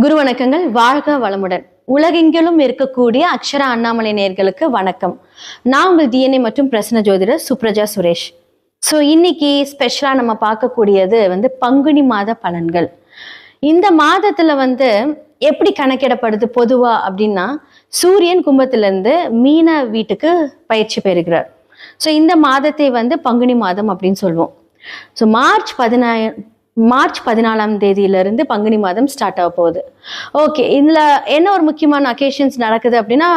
குரு வணக்கங்கள். வாழ்க வளமுடன். உலகெங்கிலும் இருக்கக்கூடிய அக்ஷரா அண்ணாமலை நேயர்களுக்கு வணக்கம். நான் உங்கள் டிஎன்ஏ மற்றும் பிரசன்ன ஜோதிடர் சுப்ரஜா சுரேஷ். ஸோ இன்னைக்கு ஸ்பெஷலாக நம்ம பார்க்கக்கூடியது பங்குனி மாத பலன்கள். இந்த மாதத்துல எப்படி கணக்கிடப்படுது பொதுவா அப்படின்னா, சூரியன் கும்பத்திலிருந்து மீன வீட்டுக்கு பயிற்சி பெறுகிறார். ஸோ இந்த மாதத்தை பங்குனி மாதம் அப்படின்னு சொல்லுவோம். ஸோ மார்ச் 14ஆம் தேதியிலிருந்து பங்குனி மாதம் ஸ்டார்ட் ஆக போகுது. ஓகே, இதுல என்ன ஒரு முக்கியமான அக்கேஷன்ஸ் நடக்குது அப்படின்னா,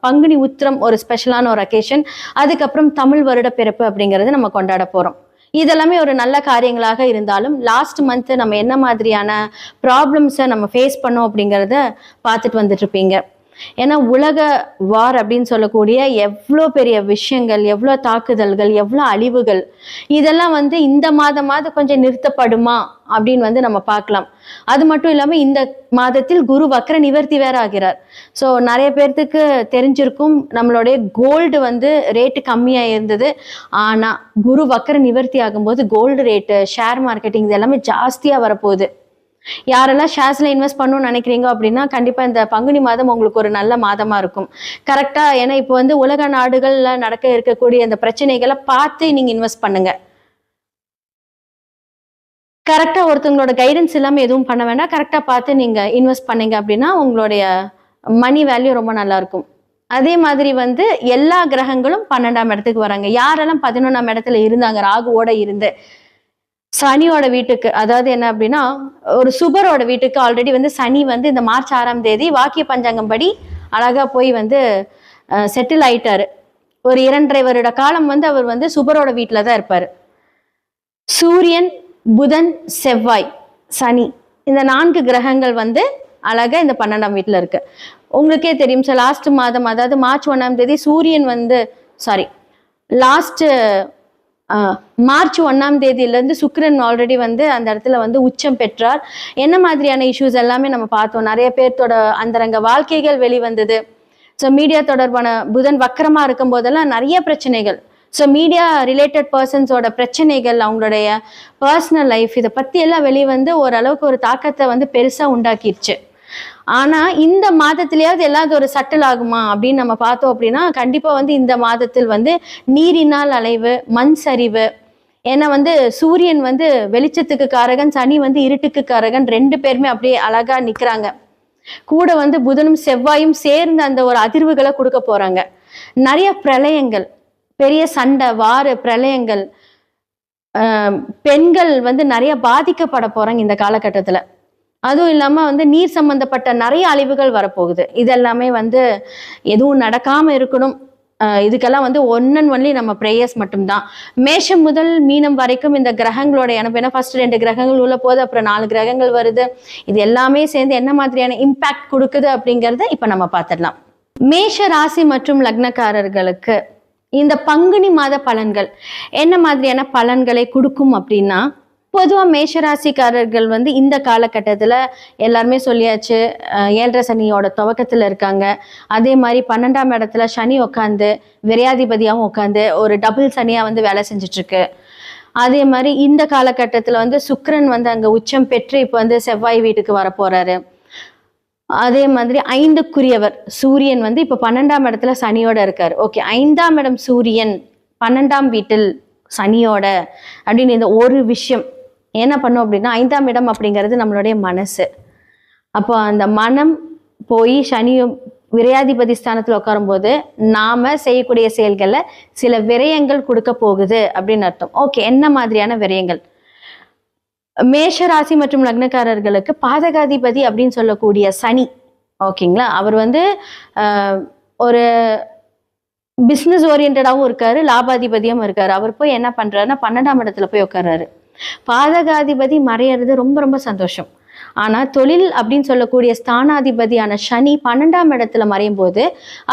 பங்குனி உத்திரம் ஒரு ஸ்பெஷலான ஒரு அக்கேஷன். அதுக்கப்புறம் தமிழ் வருட பிறப்பு அப்படிங்கறது நம்ம கொண்டாட போறோம். இதெல்லாமே ஒரு நல்ல காரியங்களாக இருந்தாலும் லாஸ்ட் மந்த் நம்ம என்ன மாதிரியான ப்ராப்ளம்ஸை நம்ம ஃபேஸ் பண்ணோம் அப்படிங்கிறத பார்த்துட்டு வந்துட்டு இருப்பீங்க. ஏன்னா உலக வார் அப்படின்னு சொல்லக்கூடிய எவ்வளோ பெரிய விஷயங்கள், எவ்வளோ தாக்குதல்கள், எவ்வளோ அழிவுகள், இதெல்லாம் இந்த மாதமாவது கொஞ்சம் நிறுத்தப்படுமா அப்படின்னு நம்ம பார்க்கலாம். அது மட்டும் இல்லாமல் இந்த மாதத்தில் குரு வக்ர நிவர்த்தி வேற ஆகிறார். ஸோ நிறைய பேர்த்துக்கு தெரிஞ்சிருக்கும், நம்மளுடைய கோல்டு ரேட்டு கம்மியாக இருந்தது. ஆனால் குரு வக்ர நிவர்த்தி ஆகும்போது கோல்டு ரேட்டு, ஷேர் மார்க்கெட்டிங் இது எல்லாமே ஜாஸ்தியாக வரப்போகுது. யாரெல்லாம் ஷேர்ஸ்ல இன்வெஸ்ட் பண்ணணும்னு நினைக்கிறீங்க அப்படின்னா கண்டிப்பா இந்த பங்குனி மாதம் உங்களுக்கு ஒரு நல்ல மாதமா இருக்கும். கரெக்டா, ஏன்னா இப்போ உலக நாடுகள்ல நடக்க இருக்கக்கூடிய இந்த பிரச்சனைகளை பார்த்து நீங்க இன்வெஸ்ட் பண்ணுங்க. கரெக்டா ஒருத்தவங்களோட கைடன்ஸ் இல்லாம எதுவும் பண்ண வேண்டாம். கரெக்டா பார்த்து நீங்க இன்வெஸ்ட் பண்ணீங்க அப்படின்னா உங்களுடைய மணி வேல்யூ ரொம்ப நல்லா இருக்கும். அதே மாதிரி எல்லா கிரகங்களும் 12ஆம் இடத்துக்கு வராங்க. யாரெல்லாம் 11ஆம் இடத்துல இருந்தாங்க, ராகுவோட இருந்து சனியோட வீட்டுக்கு, அதாவது என்ன அப்படின்னா ஒரு சுபரோட வீட்டுக்கு ஆல்ரெடி சனி இந்த மார்ச் 6ஆம் தேதி வாக்கிய பஞ்சாங்கம் படி அழகா போய் செட்டில் ஆயிட்டாரு. ஒரு 2.5 வருட காலம் அவர் சுபரோட வீட்டில தான் இருப்பாரு. சூரியன், புதன், செவ்வாய், சனி, இந்த 4 கிரகங்கள் அழகா இந்த 12ஆம் வீட்டுல இருக்கு. உங்களுக்கே தெரியும் சார், லாஸ்ட் மாதம் அதாவது மார்ச் 1ஆம் தேதி சூரியன் மார்ச் 1ஆம் தேதியிலேருந்து சுக்கிரன் ஆல்ரெடி அந்த இடத்துல உச்சம் பெற்றார். என்ன மாதிரியான இஷ்யூஸ் எல்லாமே நம்ம பார்த்தோம். நிறைய பேர்த்தோட அந்தரங்க வாழ்க்கைகள் வெளிவந்தது. ஸோ மீடியா தொடர்பான புதன் வக்கரமா இருக்கும் போதெல்லாம் நிறைய பிரச்சனைகள். ஸோ மீடியா ரிலேட்டட் பர்சன்ஸோட பிரச்சனைகள், அவங்களுடைய பர்சனல் லைஃப், இதை பத்தி எல்லாம் வெளிவந்து ஓரளவுக்கு ஒரு தாக்கத்தை பெருசா உண்டாக்கிடுச்சு. ஆனா இந்த மாதத்திலேயாவது எல்லாவது ஒரு சட்டில் ஆகுமா அப்படின்னு நம்ம பார்த்தோம் அப்படின்னா, கண்டிப்பா இந்த மாதத்தில் நீரினால் அலைவு, மண் சரிவு. ஏன்னா சூரியன் வெளிச்சத்துக்கு காரகன், சனி இருட்டுக்கு காரகன். 2 பேருமே அப்படியே அழகா நிக்கிறாங்க. கூட புதனும் செவ்வாயும் சேர்ந்து அந்த ஒரு அதிர்வுகளை கொடுக்க போறாங்க. நிறைய பிரளயங்கள், பெரிய சண்டை, வார பிரளயங்கள், பெண்கள் நிறைய பாதிக்கப்பட போறாங்க இந்த காலகட்டத்துல. அதுவும் இல்லாம நீர் சம்பந்தப்பட்ட நிறைய அழிவுகள் வரப்போகுது. இதெல்லாமே எதுவும் நடக்காம இருக்கணும். இதுக்கெல்லாம் ஒன் அண்ட் ஒன்லி நம்ம ப்ரேயர்ஸ் மட்டும்தான். மேஷம் முதல் மீனம் வரைக்கும் இந்த கிரகங்களோட ஏன்னா ஃபர்ஸ்ட் 2 கிரகங்கள் உள்ள போது, அப்புறம் 4 கிரகங்கள் வருது. இது எல்லாமே சேர்ந்து என்ன மாதிரியான இம்பாக்ட் கொடுக்குது அப்படிங்கறத இப்ப நம்ம பார்த்துடலாம். மேஷ ராசி மற்றும் லக்னக்காரர்களுக்கு இந்த பங்குனி மாத பலன்கள் என்ன மாதிரியான பலன்களை கொடுக்கும் அப்படின்னா, பொதுவாக மேஷராசிக்காரர்கள் இந்த காலகட்டத்தில் எல்லாருமே சொல்லியாச்சு, 7.5 சனியோட துவக்கத்தில் இருக்காங்க. அதே மாதிரி 12ஆம் இடத்துல சனி உட்காந்து விரையாதிபதியாகவும் உட்காந்து ஒரு டபுள் சனியாக வேலை செஞ்சிட்ருக்கு. அதே மாதிரி இந்த காலகட்டத்தில் சுக்கிரன் அங்கே உச்சம் பெற்று இப்போ செவ்வாய் வீட்டுக்கு வர போறாரு. அதே மாதிரி 5க்குரியவர் சூரியன் இப்போ 12ஆம் இடத்துல சனியோட இருக்காரு. ஓகே, 5ஆம் இடம் சூரியன் 12ஆம் வீட்டில் சனியோட அப்படின்னு இந்த ஒரு விஷயம் என்ன பண்ணும் அப்படின்னா, 5ஆம் இடம் அப்படிங்கிறது நம்மளுடைய மனசு. அப்போ அந்த மனம் போய் சனியும் விரையாதிபதி ஸ்தானத்தில் உட்காரும் போது நாம செய்யக்கூடிய செயல்கள்ல சில விரயங்கள் கொடுக்க போகுது அப்படின்னு அர்த்தம். ஓகே, என்ன மாதிரியான விரயங்கள்? மேஷ ராசி மற்றும் லக்னக்காரர்களுக்கு பாதகாதிபதி அப்படின்னு சொல்லக்கூடிய சனி, ஓகேங்களா, அவர் ஒரு பிஸ்னஸ் ஓரியன்டாவும் இருக்காரு, லாபாதிபதியும் இருக்காரு. அவர் போய் என்ன பண்றாருன்னா 12ஆம் இடத்துல போய் உட்கார்றாரு. பாதகாதிபதி மறையிறது ரொம்ப ரொம்ப சந்தோஷம். ஆனா தொழில் அப்படின்னு சொல்லக்கூடிய ஸ்தானாதிபதியான சனி 12ஆம் இடத்துல மறையும் போது,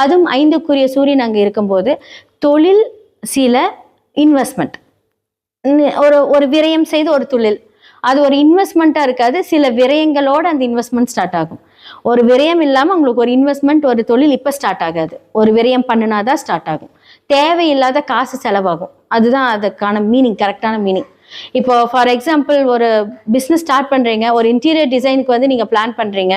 அதுவும் 5க்குரிய சூரியன் அங்க இருக்கும்போது, தொழில் சில இன்வெஸ்ட்மெண்ட், ஒரு விரயம் செய்து ஒரு தொழில், அது ஒரு இன்வெஸ்ட்மெண்ட்டா இருக்காது. சில விரயங்களோட அந்த இன்வெஸ்ட்மெண்ட் ஸ்டார்ட் ஆகும். ஒரு விரயம் இல்லாம உங்களுக்கு ஒரு இன்வெஸ்ட்மெண்ட், ஒரு தொழில் இப்ப ஸ்டார்ட் ஆகாது. ஒரு விரயம் பண்ணினாதான் ஸ்டார்ட் ஆகும். தேவையில்லாத காசு செலவாகும். அதுதான் அதுக்கான மீனிங், கரெக்டான மீனிங். இப்போ ஃபார் எக்ஸாம்பிள் ஒரு பிஸ்னஸ் ஸ்டார்ட் பண்றீங்க, ஒரு இன்டீரியர் டிசைனுக்கு வந்து நீங்க பிளான் பண்றீங்க,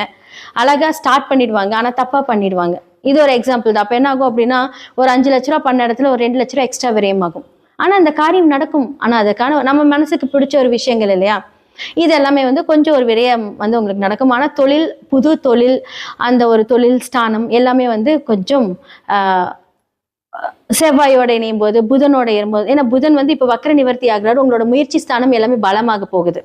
அழகா ஸ்டார்ட் பண்ணிடுவாங்க, ஆனா தப்பா பண்ணிடுவாங்க. இது ஒரு எக்ஸாம்பிள் தான். அப்ப என்ன ஆகும் அப்படின்னா, ஒரு 5 லட்ச ரூபா பண்ண இடத்துல ஒரு 2 லட்ச ரூபா எக்ஸ்ட்ரா விரயமாகும். ஆனா அந்த காரியம் நடக்கும். ஆனா அதுக்கான நம்ம மனசுக்கு பிடிச்ச ஒரு விஷயங்கள் இல்லையா, இது எல்லாமே வந்து கொஞ்சம் ஒரு விரயம் வந்து உங்களுக்கு நடக்கும். ஆனா தொழில், புது தொழில், அந்த ஒரு தொழில் ஸ்தானம் எல்லாமே வந்து கொஞ்சம் செவ்வாயோட இணையும் போது, புதனோட இணையும்போது, ஏன்னா புதன் வந்து இப்ப வக்ர நிவர்த்தி ஆகுறாரு, உங்களோட முயற்சி ஸ்தானம் எல்லாமே பலமாக போகுது.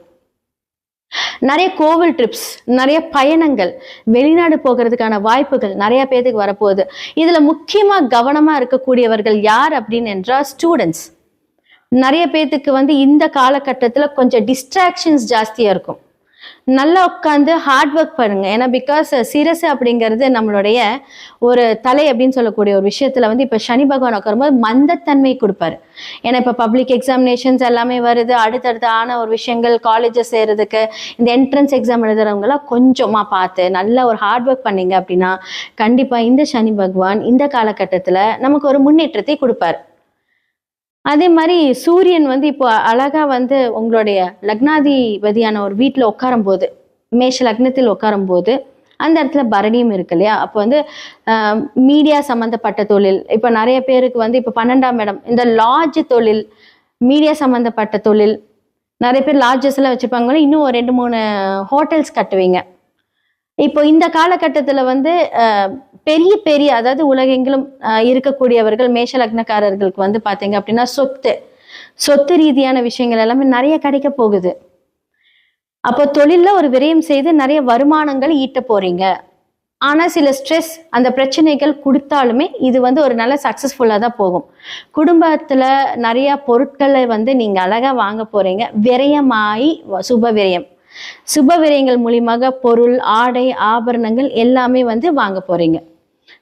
நிறைய கோவில் ட்ரிப்ஸ், நிறைய பயணங்கள், வெளிநாடு போகிறதுக்கான வாய்ப்புகள் நிறைய பேருக்கு வரப்போகுது. இதுல முக்கியமா கவனமா இருக்கக்கூடியவர்கள் யார் அப்படின்னு என்றால் ஸ்டூடெண்ட்ஸ். நிறைய பேத்துக்கு வந்து இந்த காலகட்டத்துல கொஞ்சம் டிஸ்ட்ராக்ஷன்ஸ் ஜாஸ்தியா இருக்கும். நல்லா உட்காந்து ஹார்ட் ஒர்க் பண்ணுங்க. ஏன்னா பிகாஸ் சிரசு அப்படிங்கிறது நம்மளுடைய ஒரு தலை அப்படின்னு சொல்லக்கூடிய ஒரு விஷயத்துல வந்து இப்ப சனி பகவான் உட்காரும்போது மந்தத்தன்மை கொடுப்பாரு. ஏன்னா இப்ப பப்ளிக் எக்ஸாமினேஷன்ஸ் எல்லாமே வருது, அடுத்தடுத்து ஆன ஒரு விஷயங்கள், காலேஜஸ் செய்யறதுக்கு, இந்த என்ட்ரன்ஸ் எக்ஸாம் எழுதுறவங்க எல்லாம் கொஞ்சமா பார்த்து நல்லா ஒரு ஹார்ட் ஒர்க் பண்ணீங்க அப்படின்னா கண்டிப்பா இந்த சனி பகவான் இந்த காலகட்டத்துல நமக்கு ஒரு முன்னேற்றத்தை கொடுப்பாரு. அதே மாதிரி சூரியன் வந்து இப்போ அழகா வந்து உங்களுடைய லக்னாதிபதியான ஒரு வீட்டில் உட்காரும் போது, மேஷ லக்னத்தில் உட்காரும் போது அந்த இடத்துல பரணியும் இருக்கு இல்லையா, அப்போ வந்து மீடியா சம்மந்தப்பட்ட தொழில், இப்போ நிறைய பேருக்கு வந்து இப்போ 12ஆம் இடம் இந்த லாட்ஜ் தொழில், மீடியா சம்மந்தப்பட்ட தொழில், நிறைய பேர் லாட்ஜஸ் எல்லாம் வச்சிருப்பாங்க, இன்னும் ஒரு 2-3 ஹோட்டல்ஸ் கட்டுவீங்க. இப்போ இந்த காலகட்டத்துல வந்து பெரிய பெரிய அதாவது உலகெங்கிலும் இருக்கக்கூடியவர்கள் மேஷ லக்னக்காரர்களுக்கு வந்து பாத்தீங்க அப்படின்னா சொத்து ரீதியான விஷயங்கள் எல்லாமே நிறைய கிடைக்க போகுது. அப்போ தொழில்ல ஒரு விரயம் செய்து நிறைய வருமானங்கள் ஈட்ட போறீங்க. ஆனா சில ஸ்ட்ரெஸ், அந்த பிரச்சனைகள் கொடுத்தாலுமே இது வந்து ஒரு நல்ல சக்சஸ்ஃபுல்லா தான் போகும். குடும்பத்துல நிறைய பொருட்களை வந்து நீங்க அழகா வாங்க போறீங்க. விரயமாயி சுப விரயம், சுப விரயங்கள் மூலியமாக பொருள், ஆடை, ஆபரணங்கள் எல்லாமே வந்து வாங்க போறீங்க.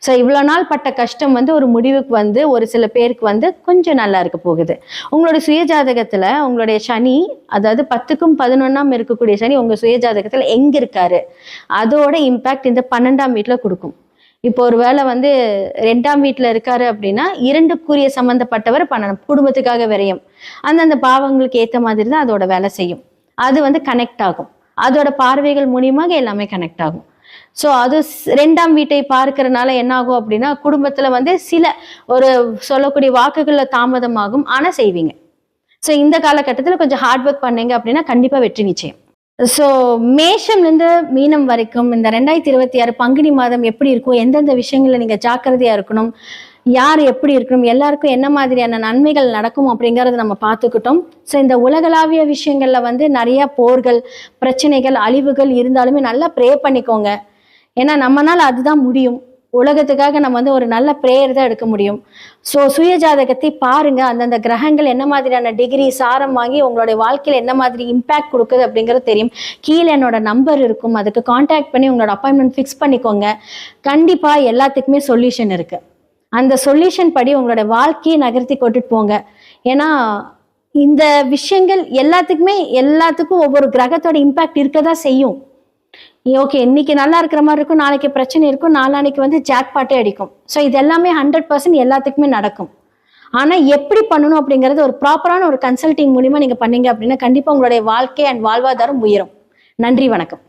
ஸோ இவ்வளோ நாள் பட்ட கஷ்டம் வந்து ஒரு முடிவுக்கு வந்து ஒரு சில பேருக்கு வந்து கொஞ்சம் நல்லா இருக்க போகுது. உங்களோட சுயஜாதகத்துல உங்களுடைய சனி, அதாவது 10க்கும் 11ஆம் இருக்கக்கூடிய சனி உங்க சுயஜாதகத்துல எங்க இருக்காரு, அதோட இம்பாக்ட் இந்த 12ஆம் வீட்டுல கொடுக்கும். இப்போ ஒரு வேளை வந்து 2ஆம் வீட்டுல இருக்காரு அப்படின்னா 2க்குரிய சம்பந்தப்பட்டவர் பண்ணணும். குடும்பத்துக்காக விரயம், அந்தந்த பாவங்களுக்கு ஏற்ற மாதிரி தான் அதோட வேலை செய்யும். அது வந்து கனெக்ட் ஆகும், அதோட பார்வைகள் மூலியமாக எல்லாமே கனெக்ட் ஆகும். ஸோ அது 2ஆம் வீட்டை பார்க்கறதுனால என்ன ஆகும் அப்படின்னா குடும்பத்துல வந்து சில ஒரு சொல்லக்கூடிய வாக்குகள்ல தாமதமாகும், ஆனா செய்வீங்க. ஸோ இந்த காலகட்டத்தில் கொஞ்சம் ஹார்ட் ஒர்க் பண்ணீங்க அப்படின்னா கண்டிப்பா வெற்றி நிச்சயம். ஸோ மேஷம்லேருந்து மீனம் வரைக்கும் இந்த 2026 பங்குனி மாதம் எப்படி இருக்கும், எந்தெந்த விஷயங்கள்ல நீங்க ஜாக்கிரதையா இருக்கணும், யார் எப்படி இருக்கணும், எல்லாருக்கும் என்ன மாதிரியான நன்மைகள் நடக்கும் அப்படிங்கறத நம்ம பார்த்துக்கிட்டோம். ஸோ இந்த உலகளாவிய விஷயங்கள்ல வந்து நிறைய போர்கள், பிரச்சனைகள், அழிவுகள் இருந்தாலுமே நல்லா ப்ரே பண்ணிக்கோங்க. ஏன்னா நம்மனால அதுதான் முடியும். உலகத்துக்காக நம்ம வந்து ஒரு நல்ல ப்ரேயர் தான் எடுக்க முடியும். ஸோ சுய ஜாதகத்தை பாருங்க, அந்தந்த கிரகங்கள் என்ன மாதிரியான டிகிரி சாரம் வாங்கி உங்களுடைய வாழ்க்கையில் என்ன மாதிரி இம்பேக்ட் கொடுக்குது அப்படிங்கிறது தெரியும். கீழே என்னோட நம்பர் இருக்கும், அதுக்கு கான்டாக்ட் பண்ணி உங்களோட அப்பாயின்மெண்ட் ஃபிக்ஸ் பண்ணிக்கோங்க. கண்டிப்பா எல்லாத்துக்குமே சொல்யூஷன் இருக்கு. அந்த சொல்யூஷன் படி உங்களோட வாழ்க்கையை நகர்த்தி கொண்டுட்டு போங்க. ஏன்னா இந்த விஷயங்கள் எல்லாத்துக்கும் ஒவ்வொரு கிரகத்தோட இம்பாக்ட் இருக்கதான் செய்யும். ஓகே, இன்னைக்கு நல்லா இருக்கிற மாதிரி இருக்கும், நாளைக்கு பிரச்சனை இருக்கும், நாளானைக்கு வந்து ஜாக்பாட்டே அடிக்கும். ஸோ இது எல்லாமே 100% எல்லாத்துக்குமே நடக்கும். ஆனா எப்படி பண்ணணும் அப்படிங்கிறது ஒரு ப்ராப்பரான ஒரு கன்சல்டிங் மூலியமா நீங்க பண்ணீங்க அப்படின்னா கண்டிப்பா உங்களுடைய வாழ்க்கை அண்ட் வாழ்வாதாரம் உயரும். நன்றி, வணக்கம்.